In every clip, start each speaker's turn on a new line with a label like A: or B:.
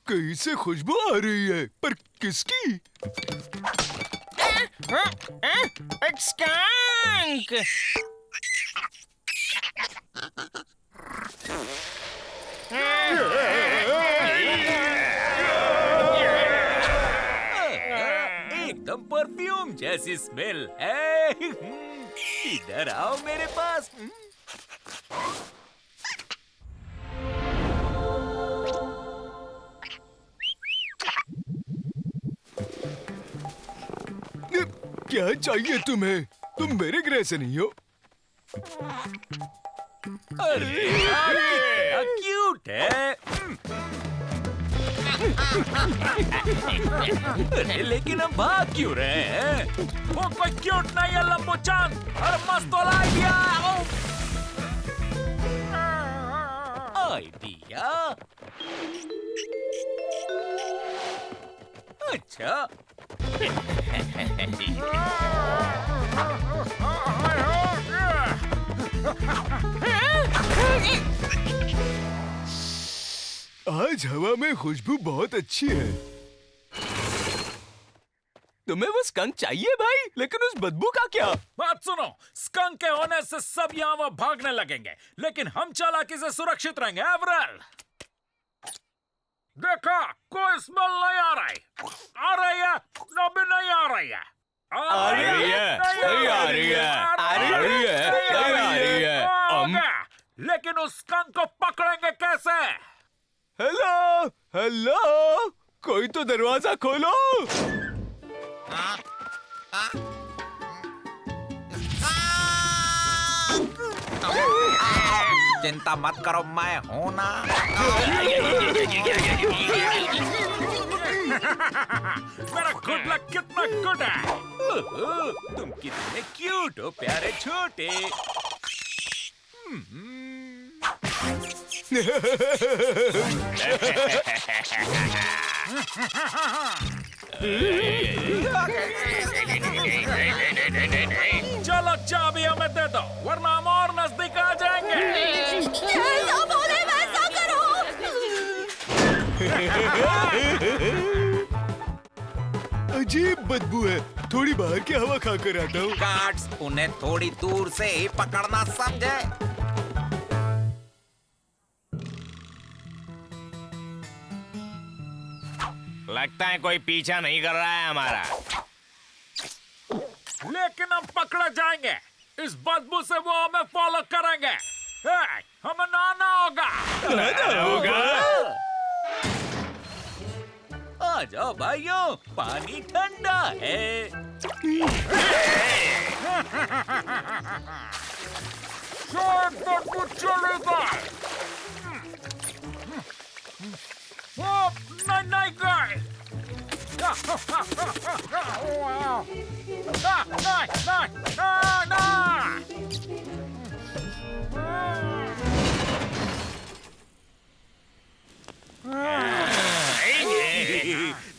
A: कहीं से खुशबू आ रही है, पर किसकी?
B: एक स्कैंक।
C: एकदम परफ्यूम जैसी स्मेल है। इधर आओ मेरे पास।
A: क्या चाहिए तुम्हें? तुम मेरे ग्रह से नहीं हो।
C: अरे यार, कितना क्यूट है। अरे लेकिन हम भाग क्यों रहे हैं? वो कोई क्यूट नहीं है लंबू-चान। अरे मस्त वाला आइडिया। आइडिया? अच्छा।
A: आज हवा में खुशबू बहुत अच्छी है। तुम्हें वो स्कंक चाहिए भाई, लेकिन उस बदबू का क्या?
C: बात सुनो, स्कंक के होने से सब यहाँ वहाँ भागने लगेंगे, लेकिन हम चालाकी से सुरक्षित रहेंगे। एवरेल, देखा, कोई स्मेल नहीं आ रही। आ रही है? अभी नहीं आ रही है।
A: आ रही है, नहीं आ रही है, आ रही है, नहीं आ रही है।
C: लेकिन उस स्कंक को पकड़ेंगे कैसे?
A: हेलो, हेलो, कोई तो दरवाजा खोलो।
D: चिंता मत करो, मैं हूं ना।
C: मेरा गुड लक कितना गुड है। तुम कितने क्यूट हो प्यारे छोटे। चलो चाबी हमें दे दो, वरना हम और नजदीक आ जाएंगे।
E: जैसा बोले वैसा करो।
A: अजीब बदबू है, थोड़ी बाहर की हवा खाकर आता हूँ।
D: गार्ड्स, उन्हें थोड़ी दूर से ही पकड़ना समझे।
B: लगता है कोई पीछा नहीं कर रहा है हमारा।
C: लेकिन हम पकड़े जाएंगे। इस बदबू से वो हमें फॉलो करेंगे। हमें नहाना होगा। आ जाओ भाइयों, पानी ठंडा है। शायद बदबू चलेगा। नहीं नहीं गए।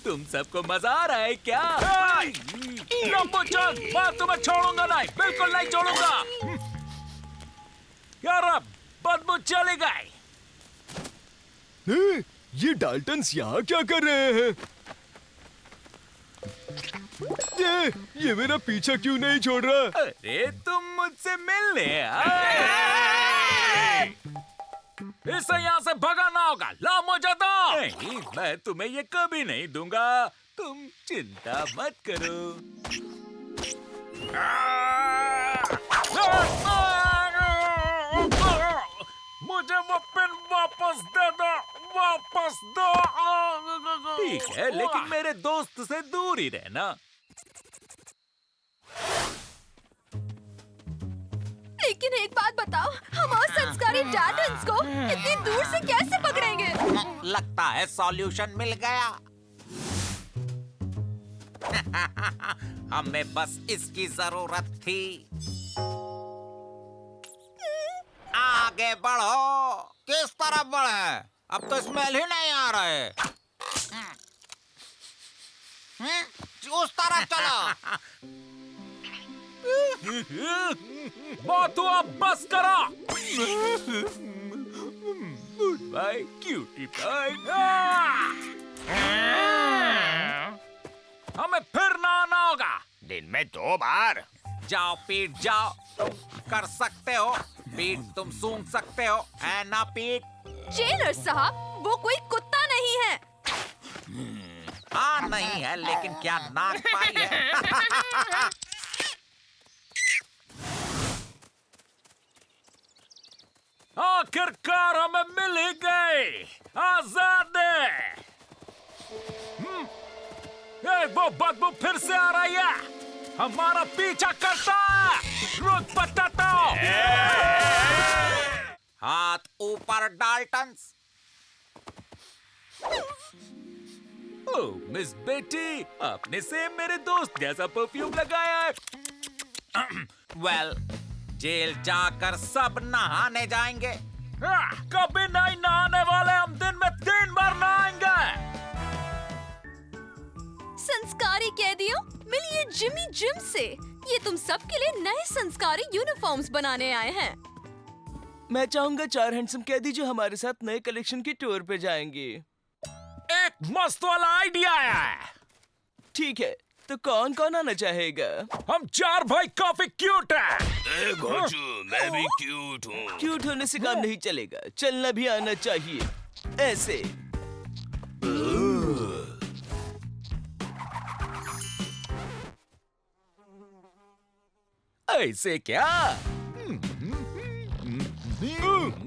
C: तुम सबको मजा आ रहा है क्या? लंबू-चान, मैं तुम्हें छोड़ूंगा नहीं, बिल्कुल नहीं छोड़ूंगा। यार अब बदबू चली गई।
A: ये डाल्टन्स यहाँ क्या कर रहे हैं? ये मेरा पीछा क्यों नहीं छोड़ रहा?
C: अरे तुम मुझसे मिलने आए। इसे यहाँ से भगाना होगा। ला मुझे दो। नहीं, मैं तुम्हें ये कभी नहीं दूंगा। तुम चिंता मत करो। मुझे वो पिन वापस दे दो, वापस दो। ठीक है, लेकिन मेरे दोस्त से दूर ही रहना।
E: लेकिन एक बात बताओ, हम असंस्कारी डाल्टन्स को इतनी दूर से कैसे पकड़ेंगे?
D: लगता है सॉल्यूशन मिल गया। हमें बस इसकी जरूरत थी। आगे बढ़ो। किस तरफ बढ़े? अब तो स्मेल ही नहीं आ रहे। उस तरफ चलो।
C: बहुत हुआ, बस करो। Cutie pie. हमें फिर नहाना होगा।
B: दिन में 2 बार।
D: जाओ पीट जाओ, तुम कर सकते हो। पीट तुम सूंघ सकते हो, है ना पीट?
E: जेलर साहब, वो कोई कुत्ता नहीं है।
D: हाँ नहीं है, लेकिन क्या नाक पाई है।
C: आखिरकार हमें मिल ही गई आजादी। वो बदबू फिर से आ रही है, हमारा पीछा करता है। रुक बताता हूँ।
D: हाथ ऊपर डाल्टन्स।
C: ओह मिस बेटी, आपने सेम मेरे दोस्त जैसा परफ्यूम लगाया है।
D: वेल, जेल जाकर सब नहाने जाएंगे।
C: कभी नहीं नहाने वाले हम, दिन में 3 बार नहाएंगे।
E: संस्कारी कैदियों, मिलिए जिमी जिम से। ये तुम सब के लिए नए संस्कारी यूनिफॉर्म्स बनाने आए हैं।
F: मैं चाहूंगा 4 हैंडसम कैदी जो हमारे साथ नए कलेक्शन की टूर पे जाएंगे।
C: एक मस्त वाला आइडिया आया है।
F: ठीक है, तो कौन कौन आना चाहेगा?
C: हम 4 भाई काफी क्यूट हैं।
A: घोचू, मैं भी क्यूट हूँ।
F: क्यूट होने से काम नहीं चलेगा, चलना भी आना चाहिए। ऐसे
C: ऐसे क्या?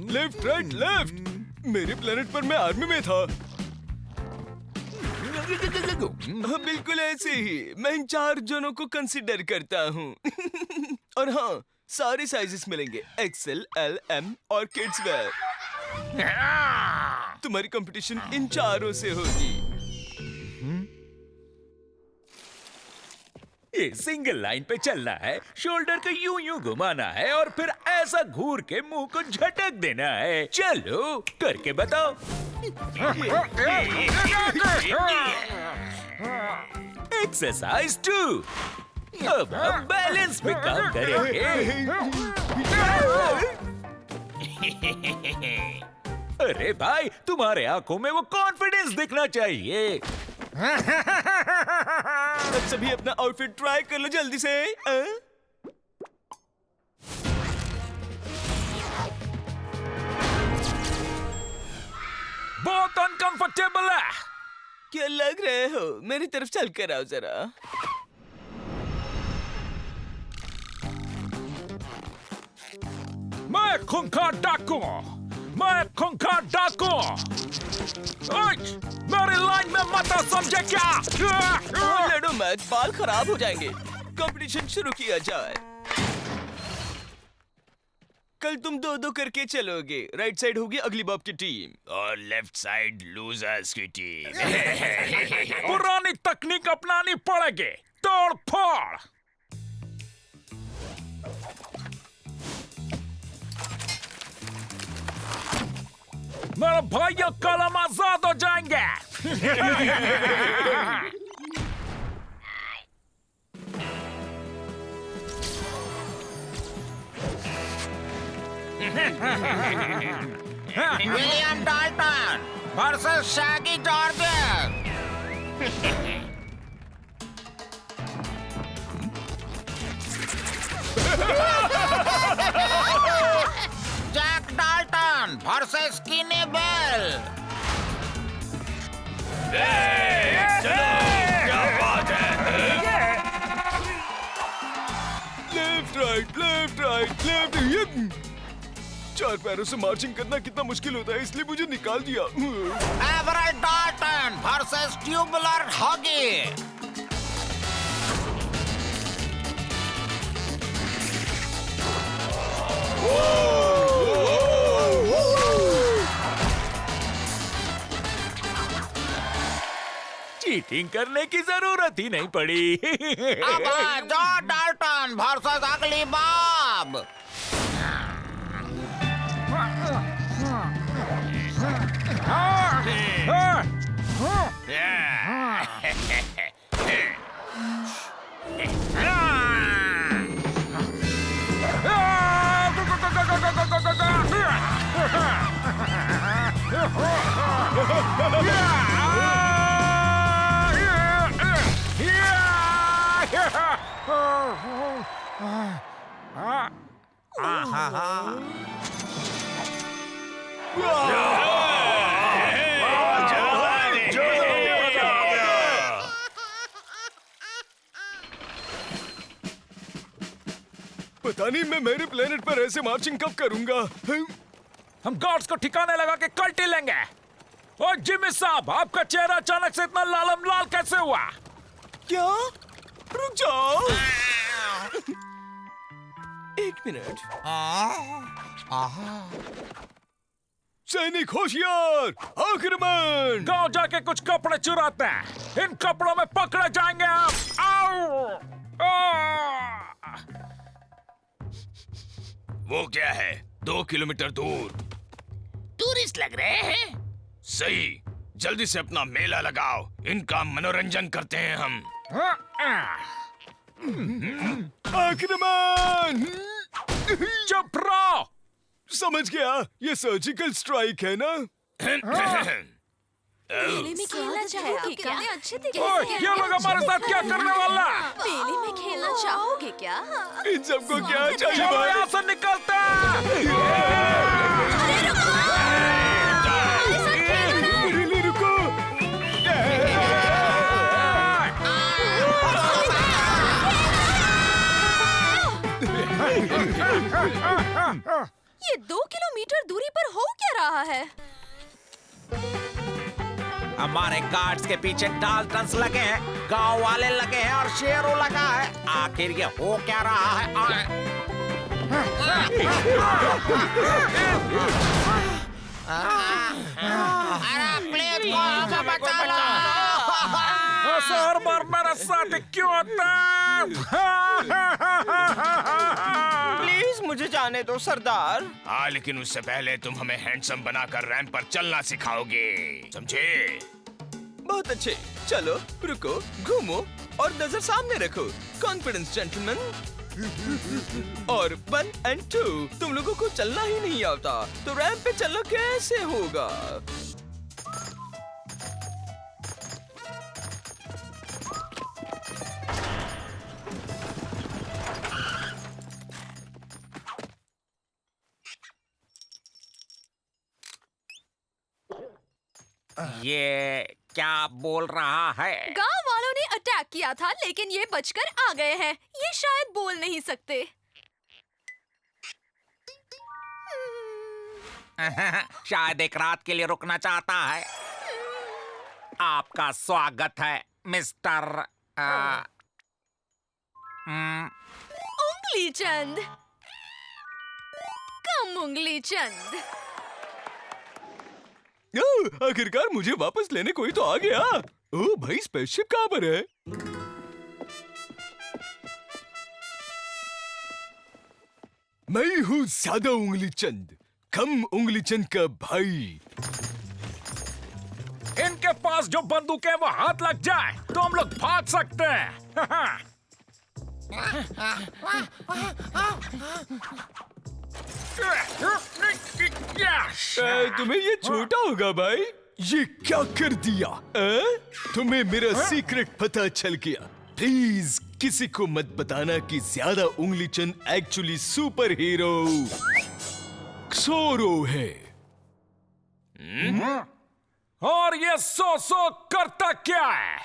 F: Left right left. मेरे प्लेनेट पर मैं आर्मी में था। हाँ, बिल्कुल ऐसे ही। मैं इन 4 जनों को कंसिडर करता हूँ। और हाँ, सारे साइजेस मिलेंगे, एक्सेल, एल, एम और किड्स वेयर। तुम्हारी कंपटीशन इन 4 से होगी।
C: ये सिंगल लाइन पे चलना है, शोल्डर को यूं यूं घुमाना है और फिर ऐसा घूर के मुंह को झटक देना है। चलो करके बताओ। एक्सरसाइज 2। अब हम बैलेंस पे काम करेंगे। अरे भाई, तुम्हारे आंखों में वो कॉन्फिडेंस दिखना चाहिए।
F: अब सभी अपना आउटफिट ट्राई कर लो जल्दी से।
C: बहुत अनकंफर्टेबल है।
F: क्या लग रहे हो? मेरी तरफ चल कर आओ जरा।
C: मैं खूंखार डाकू हूँ। मैं खूंखार डाकू हूँ। मेरी लाइन में मत आ, समझे क्या?
F: लड़ो मत, बाल खराब हो जाएंगे। कंपटीशन शुरू किया जाए। कल तुम 2-2 करके चलोगे। राइट साइड होगी अगली बाब की टीम
A: और लेफ्ट साइड लूजर्स की टीम।
C: पुरानी तकनीक अपनानी पड़ेगी। तोड़ फोड़। मेरे भाइयों कल हम आजाद हो जाएंगे।
D: William Dalton versus Shaggy Georges. Jack Dalton versus Skinny Bell.
A: चलो, क्या बात है?
F: Left right left right left. 4 पैरों से मार्चिंग करना कितना मुश्किल होता है, इसलिए मुझे निकाल दिया।
D: एवरेट डाल्टन वर्सेस ट्यूबुलर हॉगी।
C: चीटिंग करने की जरूरत ही नहीं पड़ी।
D: अब जॉर्ज डाल्टन वर्सेस अगली बाब।
F: पता नहीं मैं मेरे प्लेनेट पर ऐसे मार्चिंग कब करूंगा।
C: हम गॉड्स को ठिकाने लगा के कल्टी लेंगे। ओ जिमी साहब, आपका चेहरा अचानक से इतना लालम लाल कैसे हुआ?
F: क्या? रुक जाओ। एक मिनट। सैनिक होशियार, आक्रमण!
C: गांव जाके कुछ कपड़े चुराते हैं। इन कपड़ों में पकड़े जाएंगे आप। आओ!
A: वो क्या है? 2 किलोमीटर दूर
B: टूरिस्ट लग रहे हैं।
A: सही। जल्दी से अपना मेला लगाओ, इनका मनोरंजन करते हैं हम।
F: आक्रमण!
C: चुप रहो।
F: समझ गया, ये सर्जिकल स्ट्राइक है ना?
E: मेले में खेलना चाहोगे क्या? अच्छे तरीके
C: ओए,
E: से
C: ये लोग हमारे साथ क्या करने वाला?
E: मेले में खेलना चाहोगे क्या?
F: इन सबको क्या चाहिए
C: चलो
F: भाई?
C: यहाँ से निकलते हैं।
E: अरे रुको! हमारे साथ खेलना।
F: रिली रुको।
E: ये 2 किलोमीटर दूरी पर हो क्या रहा है?
D: हमारे गार्ड्स के पीछे डाल्टन्स लगे हैं, गांव वाले लगे हैं और शेरों लगा है। आखिर ये हो क्या रहा है? अरे प्लीज मुझे बचा लो।
C: हर बार मेरे साथ क्यों होता है?
B: प्लीज मुझे जाने दो सरदार।
A: हाँ, लेकिन उससे पहले तुम हमें हैंडसम बनाकर रैंप पर चलना सिखाओगे, समझे?
F: बहुत अच्छे। चलो रुको, घूमो और नजर सामने रखो। Confidence gentleman. और 1 और 2, तुम लोगों को चलना ही नहीं आता तो रैंप पे चलना कैसे होगा?
D: ये क्या बोल रहा है?
E: गांव वालों ने अटैक किया था, लेकिन ये बचकर आ गए हैं। ये शायद बोल नहीं सकते।
D: शायद एक रात के लिए रुकना चाहता है। आपका स्वागत है मिस्टर
E: उंगली चंद। कम उंगली चंद।
F: आखिरकार मुझे वापस लेने कोई तो आ गया। ओ भाई, स्पेसशिप कहाँ पर है? मैं हूँ ज्यादा उंगली चंद, कम उंगली चंद का भाई।
C: इनके पास जो बंदूक है वो हाथ लग जाए तो हम लोग भाग सकते हैं।
F: तुम्हें ये छोटा होगा भाई। ये क्या कर दिया? तुम्हें मेरा सीक्रेट पता चल गया। प्लीज किसी को मत बताना कि ज्यादा उंगली चंद एक्चुअली सुपर हीरो क्सोरो है।
C: और ये सो करता क्या है?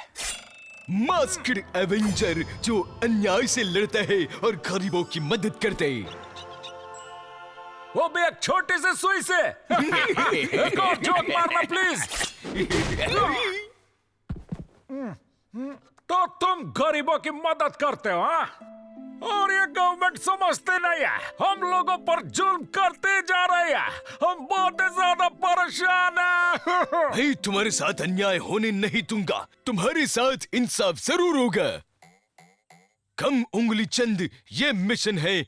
F: मास्क्ड एवेंजर जो अन्याय से लड़ता है और गरीबों की मदद करता है।
C: वो भी एक छोटी सी सुई से। एक और जोक मारना प्लीज। तो तुम गरीबों की मदद करते हो, हाँ? और ये गवर्नमेंट समझते नहीं है, हम लोगों पर जुल्म करते जा रहे हैं। हम बहुत ही ज्यादा परेशान हैं।
F: भाई, तुम्हारे साथ अन्याय होने नहीं दूंगा। तुम्हारे साथ इंसाफ जरूर होगा। कम उंगली चंद, ये मिशन है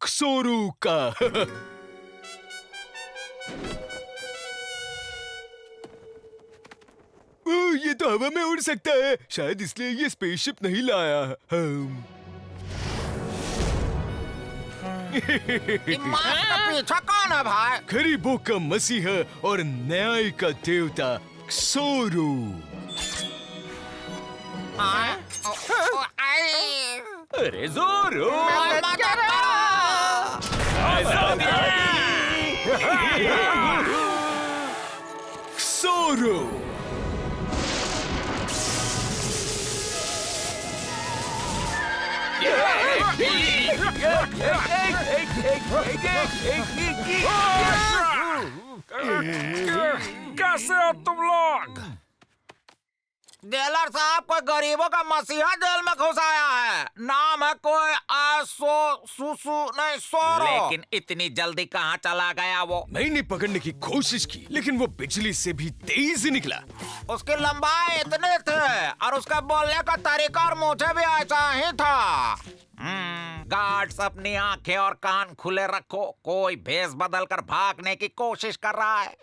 F: क्सोरो का। ये तो हवा में उड़ सकता है, शायद इसलिए ये स्पेसशिप नहीं लाया।
D: इमाम का पीछा कौन है भाई?
F: गरीबों का मसीहा और न्याय का देवता सोरू।
A: अरे जोरो
F: सोरू
C: कैसे हो तुम लोग?
D: जेलर साहब कोई गरीबों का मसीहा जेल में घुसाया है। नाम है कोई नहीं सोरो। लेकिन इतनी जल्दी कहाँ चला गया वो?
F: मैंने पकड़ने की कोशिश की लेकिन वो बिजली से भी तेज निकला।
D: उसकी लंबाई इतनी थी और उसका बोलने का तरीका और मुझे भी ऐसा ही था। गार्ड्स अपनी आंखें और कान खुले रखो, कोई भेस बदल कर भागने की कोशिश कर रहा है।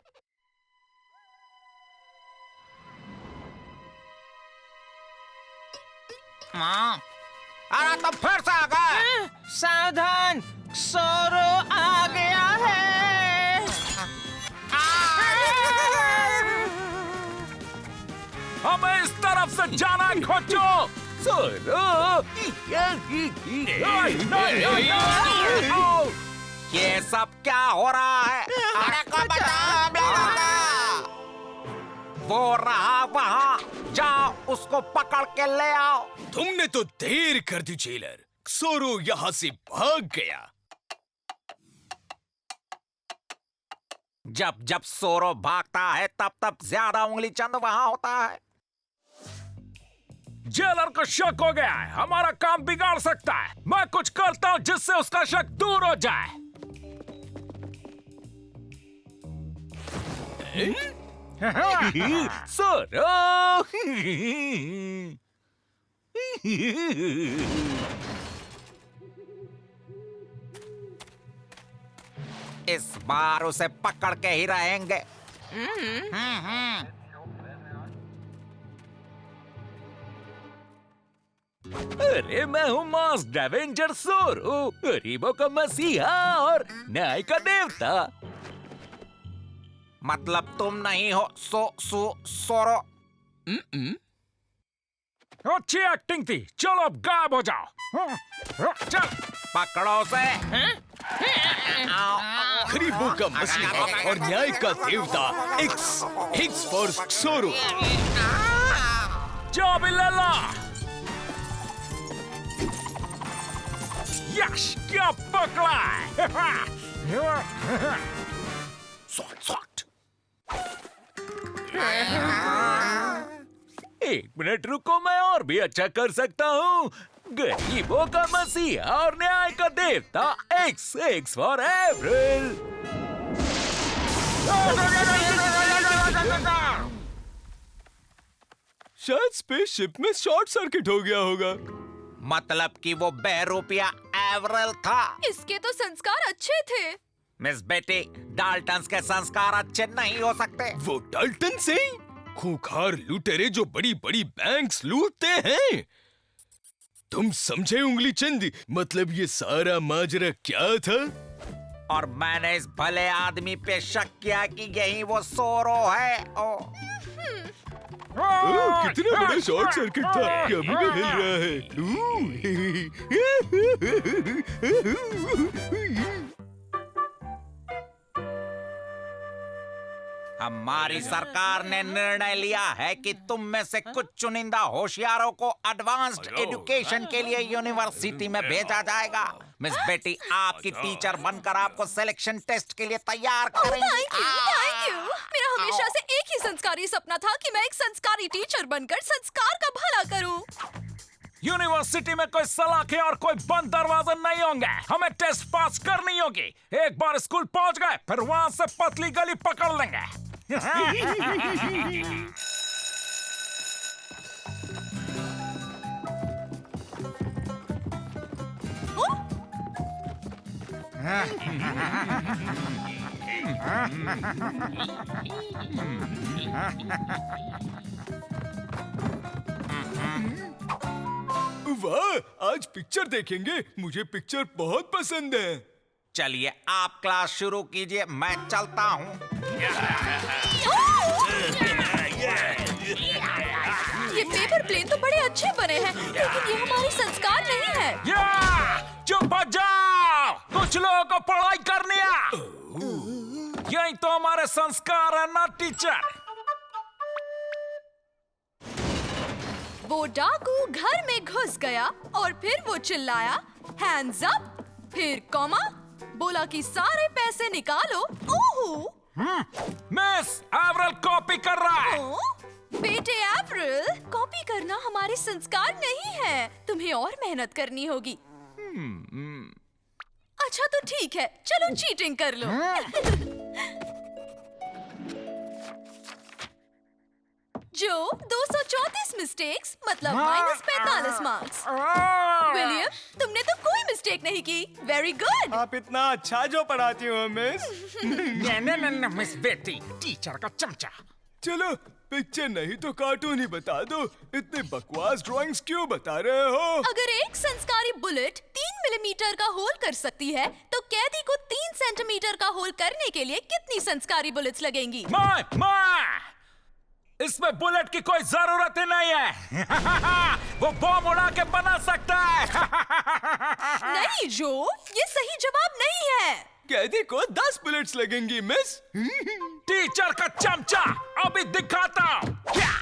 D: अरे तो फिर से आ गए।
B: सावधान, सोरो आ गया है।
C: हमें इस तरफ से जाना है, खोजो।
D: ये सब क्या हो रहा है? अरे को बचाओ हम लोगों को। वो रहा वहाँ, जाओ उसको पकड़ के ले आओ।
F: तुमने तो देर कर दी जेलर। सोरो यहाँ से भाग गया।
D: जब जब सोरो भागता है तब तब ज्यादा उंगली चंद वहाँ होता है।
C: जेलर को शक हो गया है, हमारा काम बिगाड़ सकता है। मैं कुछ करता हूँ जिससे उसका शक दूर हो जाए।
A: सोरो
D: इस बार उसे पकड़ के ही रहेंगे।
A: अरे मैं हूँ मास्क एवेंजर सोरो, गरीबों का मसीहा और न्याय का देवता।
D: मतलब तुम नहीं हो सोरो?
C: अच्छी एक्टिंग थी, चलो अब गायब हो जाओ। चल
D: पकड़ो उसे।
F: गरीबों का मसीहा और न्याय का देवता एक्स फॉर सोरो।
C: जो भी ले ला। यश, क्या पकड़ा है।
F: सॉट।
A: एक मिनट रुको, मैं और भी अच्छा कर सकता हूँ। गरीबों का मसीहा और न्याय का देवता एक्स फॉर एप्रिल।
F: शायद स्पेसशिप में शॉर्ट सर्किट हो गया होगा।
D: मतलब कि वो बहरूपिया एवरल था।
E: इसके तो संस्कार अच्छे थे।
D: मिस बेटी, डाल्टन्स के संस्कार अच्छे नहीं हो सकते।
F: वो डाल्टन से खूंखार लुटेरे जो बड़ी बड़ी बैंक्स लूटते हैं। तुम समझे उंगली चंद? मतलब ये सारा माजरा क्या था?
D: और मैंने इस भले आदमी पे शक किया कि यही वो सोरो है।
F: कितना बड़ा शॉर्ट सर्किट था कि अभी भी हिल रहा है।
D: हमारी सरकार ने निर्णय लिया है कि तुम में से कुछ चुनिंदा होशियारों को एडवांस्ड एजुकेशन के लिए यूनिवर्सिटी में भेजा जाएगा। मिस बेटी, आपकी टीचर बनकर आपको सिलेक्शन टेस्ट के लिए तैयार करेंगे।
E: Thank you. मेरा हमेशा से एक ही संस्कारी सपना था कि मैं एक संस्कारी टीचर बनकर संस्कार का भला करूं।
C: यूनिवर्सिटी में कोई सलाखें और कोई बंद दरवाजे नहीं होंगे। हमें टेस्ट पास करनी होगी। एक बार स्कूल पहुंच गए फिर वहां से पतली गली पकड़ लेंगे।
F: वाह, आज पिक्चर देखेंगे। मुझे पिक्चर बहुत पसंद है।
D: चलिए आप क्लास शुरू कीजिए, मैं चलता हूँ।
E: ये पेपर प्लेन तो बड़े अच्छे बने हैं, लेकिन ये हमारे संस्कार नहीं है।
C: चुप हो जाओ, कुछ लोगों को पढ़ाई करनी है। यही तो हमारे संस्कार है ना टीचर।
E: वो डाकू घर में घुस गया और फिर वो चिल्लाया हैंड्स अप, फिर कॉमा, बोला कि सारे पैसे निकालो। ओह
C: मिस एवरल कॉपी कर रहा है।
E: बेटे एप्रिल, कॉपी करना हमारे संस्कार नहीं है, तुम्हें और मेहनत करनी होगी। अच्छा तो ठीक है, चलो चीटिंग कर लो। जो 234 मिस्टेक्स मतलब -45 मार्क्स। विलियम, तुमने तो कोई मिस्टेक नहीं की। Very good.
F: आप इतना अच्छा जो पढ़ाती हो मिस।
C: न, मिस बेटी, टीचर का चमचा।
F: चलो पिक्चर नहीं तो कार्टून ही बता दो, इतने बकवास ड्राइंग्स क्यों बता रहे हो?
E: अगर एक संस्कारी बुलेट 3 मिलीमीटर का होल कर सकती है, तो कैदी को 3 सेंटीमीटर का होल करने के लिए कितनी संस्कारी बुलेट्स लगेंगी?
C: मैं इसमें बुलेट की कोई जरूरत ही नहीं है। वो बम उड़ा के बना सकता है।
E: नहीं जो, ये सही जवाब नहीं है।
F: कैदी को 10 बुलेट्स लगेंगी मिस।
C: टीचर का चमचा, अभी दिखाता हूँ। क्या?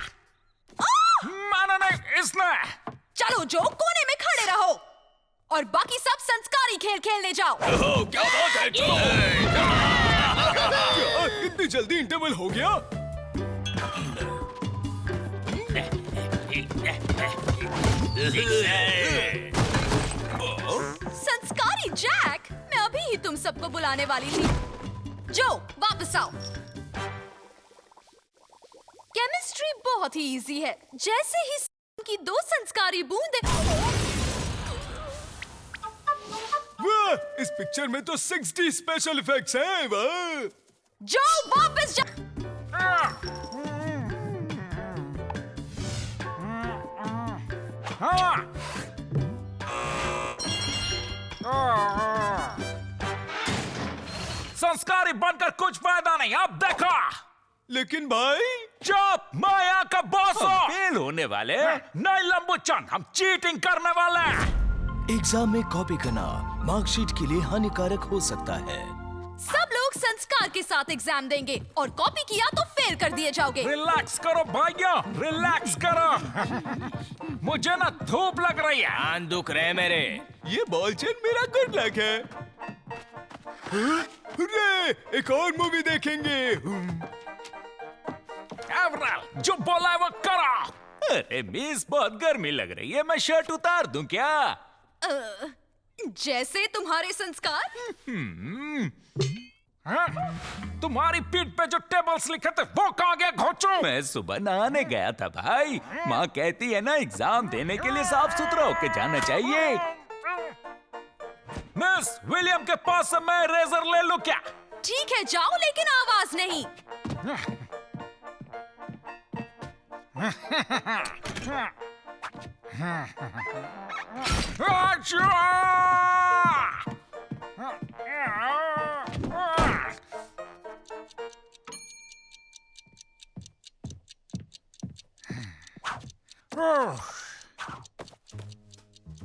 C: माना नहीं इसने।
E: चलो जो, कोने में खड़े रहो और बाकी सब संस्कारी खेल खेलने जाओ।
F: क्या बात है? क्या इतनी जल्दी इंटरवल हो गया?
E: संस्कारी जैक, मैं अभी ही तुम सबको बुलाने वाली थी। जो, वापस आओ। केमिस्ट्री बहुत ही इजी है। जैसे ही की 2 संस्कारी बूंदें।
F: वाह, इस पिक्चर में तो 60 स्पेशल इफेक्ट्स हैं। वाह।
E: जो, वापस जा।
C: संस्कारी बनकर कुछ फायदा नहीं। अब देखो।
F: लेकिन भाई,
C: चुप, मैं यहाँ का बॉस हूँ।
A: फेल होने वाले।
C: नहीं लंबूचन, हम चीटिंग करने वाले हैं।
F: एग्जाम में कॉपी करना मार्कशीट के लिए हानिकारक हो सकता है।
E: सब लोग संस्कार के साथ एग्जाम देंगे और कॉपी किया तो फेल कर दिए जाओगे।
C: रिलैक्स करो भाइयों, रिलैक्स करो। मुझे ना धूप लग रही है।
B: कान दुख रहे मेरे।
F: ये बॉल चेन मेरा गुड लक है। हुर्रे, एक और मूवी देखेंगे।
C: एवरल, जो बोला है वो करो।
A: अरे मिस, बहुत गर्मी लग रही है, मैं शर्ट उतार दूं क्या?
E: जैसे तुम्हारे संस्कार।
C: तुम्हारी पीठ पे जो टेबल्स लिखे थे वो कहाँ गए घोचो?
A: मैं सुबह नहाने गया था भाई। माँ कहती है ना, एग्जाम देने के लिए साफ सुथरा होके जाना चाहिए।
C: मिस, विलियम के पास से मैं रेजर ले लूं क्या?
E: ठीक है जाओ, लेकिन आवाज नहीं।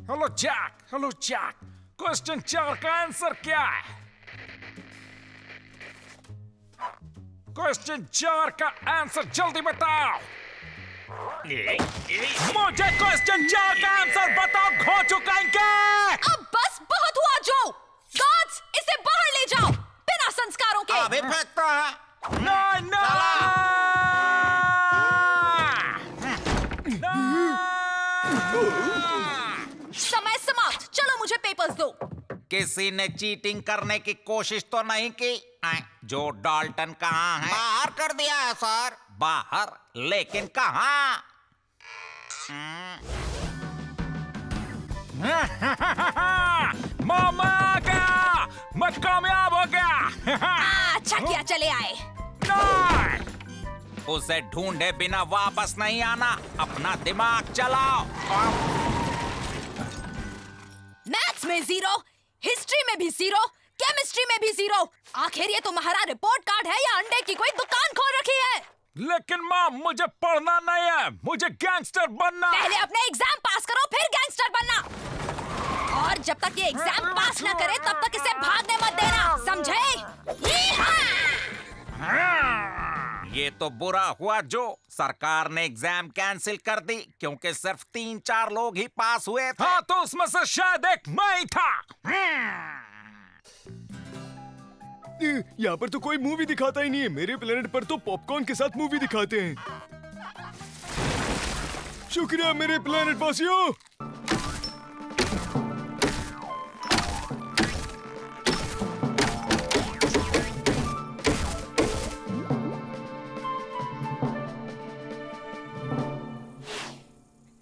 C: Hello Jack, hello Jack. Question 4 का आंसर क्या है? क्वेश्चन 4 का आंसर जल्दी बताओ। मुझे क्वेश्चन 4 का आंसर बताओ, खो चुका है।
E: अब बस बहुत हुआ जो। गार्ड्स, इसे बाहर ले जाओ, बिना संस्कारों के।
D: अभी फेंकता है।
C: नहीं,
E: समय समाप्त, चलो मुझे पेपर्स दो।
D: किसी ने चीटिंग करने की कोशिश तो नहीं की? जो डाल्टन कहाँ है? बाहर कर दिया है सर। बाहर? लेकिन कहाँ?
C: मामा आ गया, मैं कामयाब हो गया।
E: अच्छा किया चले आए।
C: नहीं,
D: उसे ढूंढे बिना वापस नहीं आना। अपना दिमाग चलाओ।
E: मैथ्स में 0, हिस्ट्री में भी 0, केमिस्ट्री में भी 0। आखिर ये तुम्हारा रिपोर्ट कार्ड है या अंडे की कोई दुकान खोल रखी है?
C: लेकिन माँ, मुझे पढ़ना नहीं है, मुझे गैंगस्टर बनना है।
E: पहले अपने एग्जाम पास करो, फिर गैंगस्टर बनना। और जब तक ये एग्जाम पास न करे तब तक इसे भागने मत देना, समझे?
D: ये तो बुरा हुआ जो सरकार ने एग्जाम कैंसिल कर दी क्योंकि सिर्फ 3-4 लोग ही पास हुए थे।
C: हाँ, तो उसमें से शायद एक मैं ही था।
F: यहाँ पर तो कोई मूवी दिखाता ही नहीं है। मेरे प्लेनेट पर तो पॉपकॉर्न के साथ मूवी दिखाते हैं। शुक्रिया मेरे प्लेनेट वासियों।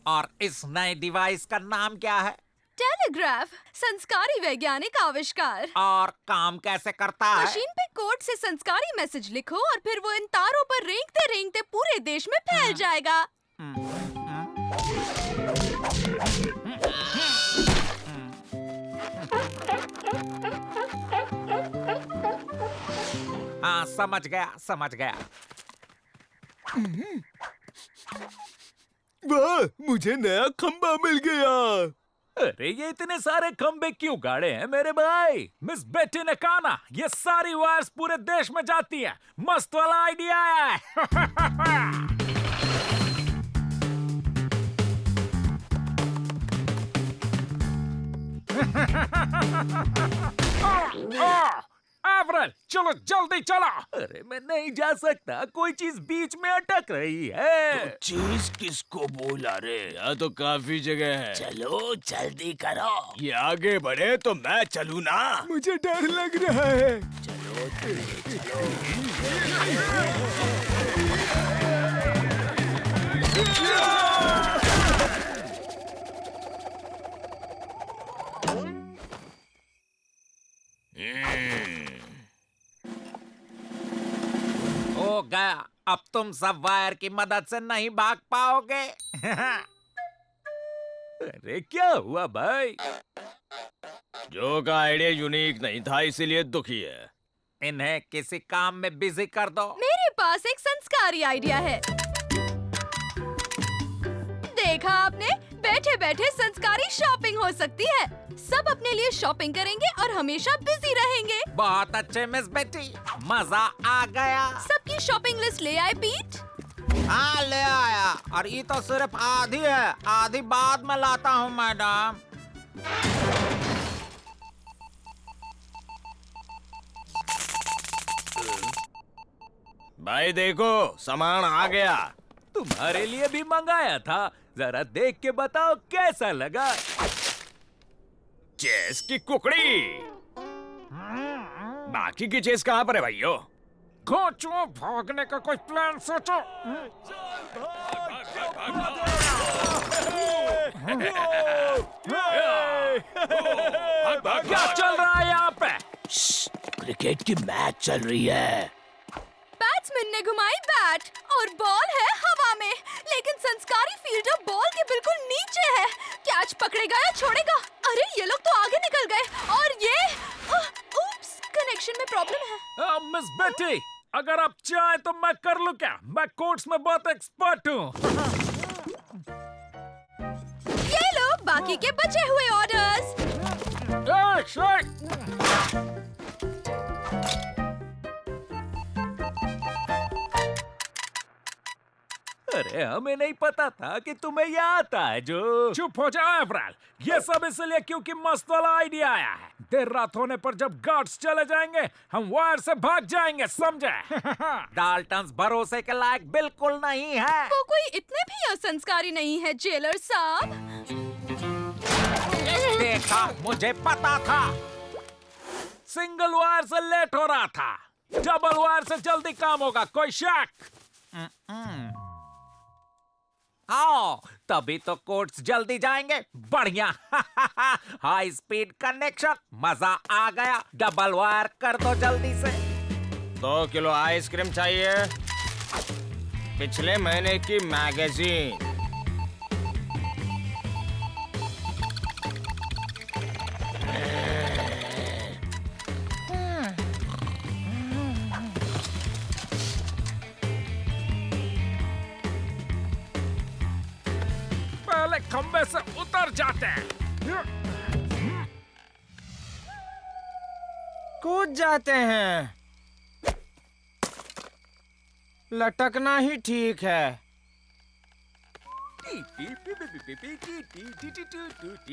D: और इस नए डिवाइस का नाम क्या है
E: टेलीग्राफ, संस्कारी वैज्ञानिक आविष्कार।
D: और काम कैसे करता है?
E: मशीन पे कोड से संस्कारी मैसेज लिखो और फिर वो इन तारों पर रेंगते रेंगते पूरे देश में फैल जाएगा।
D: हाँ, समझ गया।
F: वाह, मुझे नया खंबा मिल गया।
C: अरे ये इतने सारे खंबे क्यों गाड़े हैं मेरे भाई? मिस बेटी ने कहा ना, ये सारी वायर्स पूरे देश में जाती हैं। मस्त वाला आइडिया है। एवरेल, चलो जल्दी चलो।
A: अरे मैं नहीं जा सकता, कोई चीज बीच में अटक रही है।
F: चीज किसको बोला रे? यहाँ तो काफी जगह है।
A: चलो जल्दी करो।
F: ये आगे बढ़े तो मैं चलूँ ना। मुझे डर लग रहा है।
D: हो गया, अब तुम सब वायर की मदद से नहीं भाग पाओगे।
A: अरे क्या हुआ भाई?
F: जो का आइडिया यूनिक नहीं था, इसीलिए दुखी है।
D: इन्हें किसी काम में बिजी कर दो।
E: मेरे पास एक संस्कारी आइडिया है। देखा आपने, बैठे बैठे संस्कारी शॉपिंग हो सकती है। सब अपने लिए शॉपिंग करेंगे और हमेशा बिजी रहेंगे।
D: बहुत अच्छे मिस बेटी, मजा आ गया।
E: सबकी शॉपिंग लिस्ट ले आए पीट?
D: हाँ, ले आया। और ये तो सिर्फ आधी है, आधी बाद में लाता हूँ मैडम।
F: भाई देखो, सामान आ गया।
A: तुम्हारे लिए भी मंगाया था, जरा देख के बताओ कैसा लगा।
F: चेस की कुकड़ी। बाकी की चेस कहाँ पर है भाइयों?
C: कोचो, भागने का कोई प्लान सोचो। क्या चल रहा है यहाँ पे?
F: क्रिकेट की मैच चल रही है।
E: बैट्समैन ने घुमाई बैट और बॉल है हवा में, लेकिन संस्कारी फील्डर बॉल के बिल्कुल नीचे है। कैच पकड़ेगा या छोड़ेगा? अरे ये लोग तो आगे निकल गए और ये उप्स, कनेक्शन में प्रॉब्लम है।
C: मिस बेटी, अगर आप चाहें तो मैं कर लूं क्या? मैं कोर्ट्स में बहुत एक्सपर्ट हूँ।
E: ये लो बाकी के बचे हुए ऑर्डर्स।
A: अरे हमें नहीं पता था कि तुम्हें ये आता है जो।
C: चुप हो जाओ एवरेल, ये सब इसलिए क्योंकि मस्त वाला आइडिया आया है। देर रात होने पर जब गार्ड्स चले जाएंगे, हम वायर से भाग जाएंगे, समझे?
D: डाल्टन्स भरोसे के लायक बिल्कुल नहीं है।
E: वो कोई इतने भी असंस्कारी नहीं है जेलर साहब।
D: देखा, मुझे पता था।
C: सिंगल वायर से लेट हो रहा था, डबल वायर से जल्दी काम होगा। कोई शक?
D: आओ, तभी तो कोर्ट्स जल्दी जाएंगे। बढ़िया। हाई स्पीड कनेक्शन, मजा आ गया। डबल वायर कर दो जल्दी से।
F: 2 किलो आइसक्रीम चाहिए। पिछले महीने की मैगजीन।
C: खंबे से उतर जाते हैं।
B: कूद जाते हैं। लटकना ही ठीक है।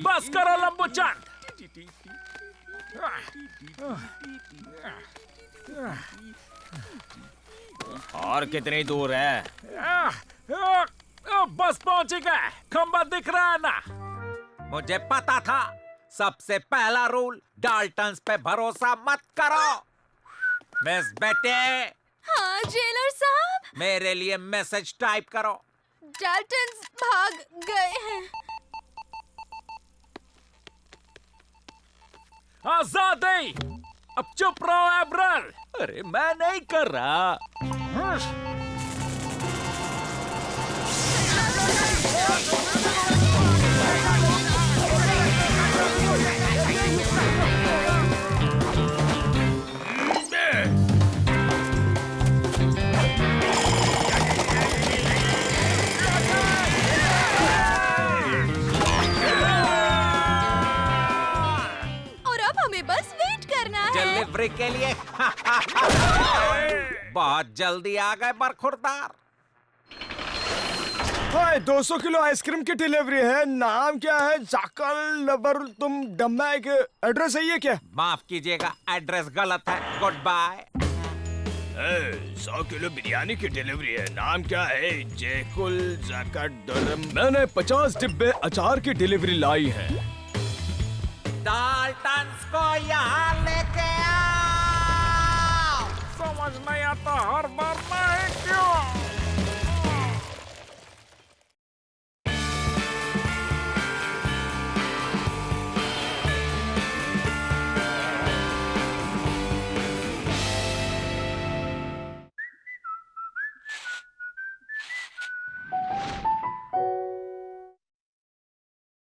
C: बस करो लंबू चंद।
B: और कितनी दूर है?
C: बस पहुंच गए। खंबा दिख रहा है ना?
D: मुझे पता था। सबसे पहला रूल, डाल्टन्स पे भरोसा मत करो। मिस बेटी,
E: हाँ जेलर साहब,
D: मेरे लिए मैसेज टाइप करो।
E: डाल्टन्स भाग गए हैं।
C: आजादी! अब चुप रहो एब्रल।
A: अरे मैं नहीं कर रहा।
E: और अब हमें बस वेट करना है।
D: डिलीवरी के लिए बहुत जल्दी आ गए बरखुरदार।
F: हाय, 200 किलो आइसक्रीम की डिलीवरी है। नाम क्या है? जाकल लबर तुम डम्बैग। एड्रेस सही है क्या?
D: माफ कीजिएगा, एड्रेस गलत है। Good bye.
F: 100 किलो बिरयानी की डिलीवरी है। नाम क्या है? जयकुल जाकट। मैंने 50 डिब्बे अचार की डिलीवरी लाई है।
D: डाल्टन्स को यहाँ लेके आओ।
C: समझ नहीं आता, हर बार नहीं।